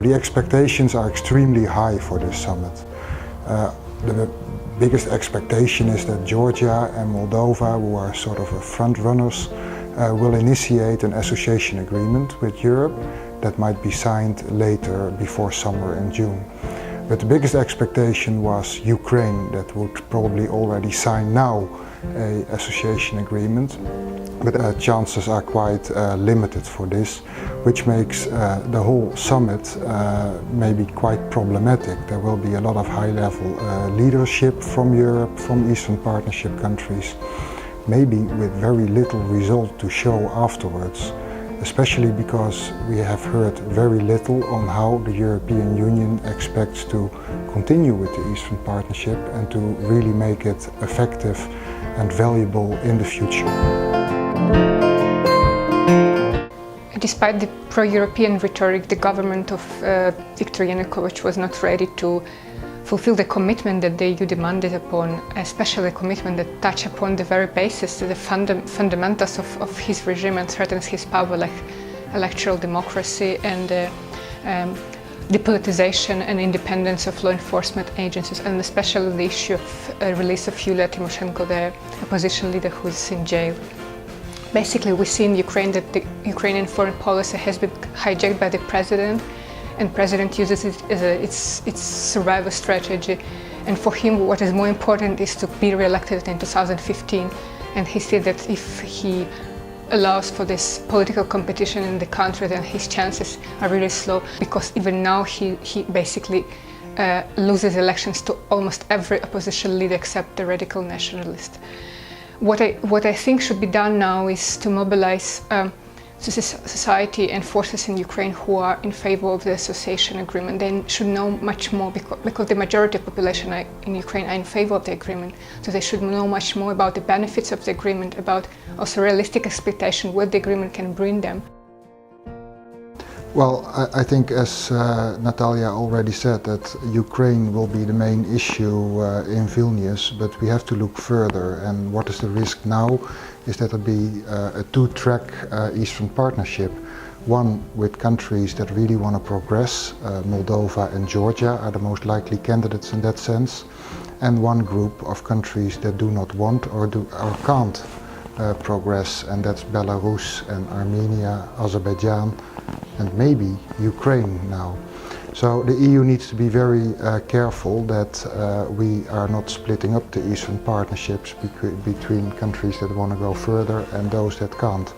The expectations are extremely high for this summit. The biggest expectation is that Georgia and Moldova, who are sort of front runners, will initiate an association agreement with Europe that might be signed later, before summer in June. But the biggest expectation was Ukraine, that would probably already sign now an association agreement. But chances are quite limited for this, which makes the whole summit maybe quite problematic. There will be a lot of high-level leadership from Europe, from Eastern Partnership countries, maybe with very little result to show afterwards, especially because we have heard very little on how the European Union expects to continue with the Eastern Partnership and to really make it effective and valuable in the future. Despite the pro-European rhetoric, the government of Viktor Yanukovych was not ready to fulfill the commitment that the EU demanded upon, especially a commitment that touched upon the very basis, the fundamentals of his regime and threatens his power, like electoral democracy and depolitization and independence of law enforcement agencies, and especially the issue of release of Yulia Tymoshenko, the opposition leader who is in jail. Basically, we see in Ukraine that the Ukrainian foreign policy has been hijacked by the president, and the president uses it as its survival strategy. And for him, what is more important is to be re-elected in 2015. And he said that if he allows for this political competition in the country, then his chances are really slow, because even now he basically loses elections to almost every opposition leader except the radical nationalist. What I think should be done now is to mobilize society and forces in Ukraine who are in favor of the association agreement. They should know much more, because the majority of the population in Ukraine are in favor of the agreement. So they should know much more about the benefits of the agreement, about also realistic expectation, what the agreement can bring them. Well, I think, as Natalia already said, that Ukraine will be the main issue in Vilnius, but we have to look further. And what is the risk now is that it'll be a two-track Eastern Partnership. One with countries that really want to progress, Moldova and Georgia are the most likely candidates in that sense, and one group of countries that do not want or can't progress, and that's Belarus and Armenia, Azerbaijan, and maybe Ukraine now. So the EU needs to be very careful that we are not splitting up the Eastern Partnerships between countries that want to go further and those that can't.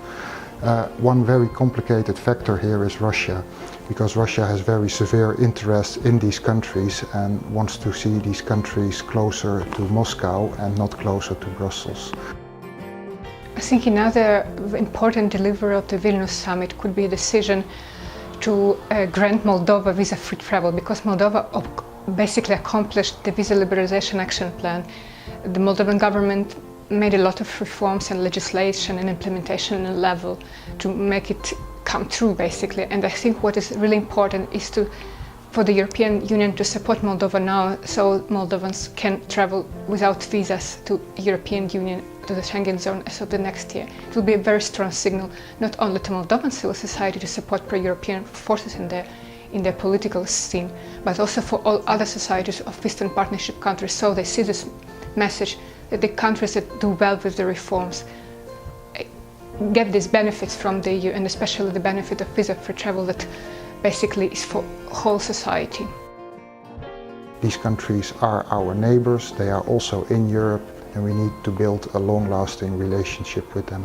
One very complicated factor here is Russia, because Russia has very severe interest in these countries and wants to see these countries closer to Moscow and not closer to Brussels. I think another important delivery of the Vilnius summit could be a decision to grant Moldova visa-free travel, because Moldova basically accomplished the visa liberalization action plan. The Moldovan government made a lot of reforms and legislation and implementation level to make it come true, basically. And I think what is really important is for the European Union to support Moldova now, so Moldovans can travel without visas to European Union, to the Schengen zone as of the next year. It will be a very strong signal, not only to Moldovan civil society to support pro-European forces in their political scene, but also for all other societies of Eastern Partnership countries, so they see this message that the countries that do well with the reforms get these benefits from the EU, and especially the benefit of visa-free travel that basically is for whole society. These countries are our neighbors, they are also in Europe, and we need to build a long-lasting relationship with them.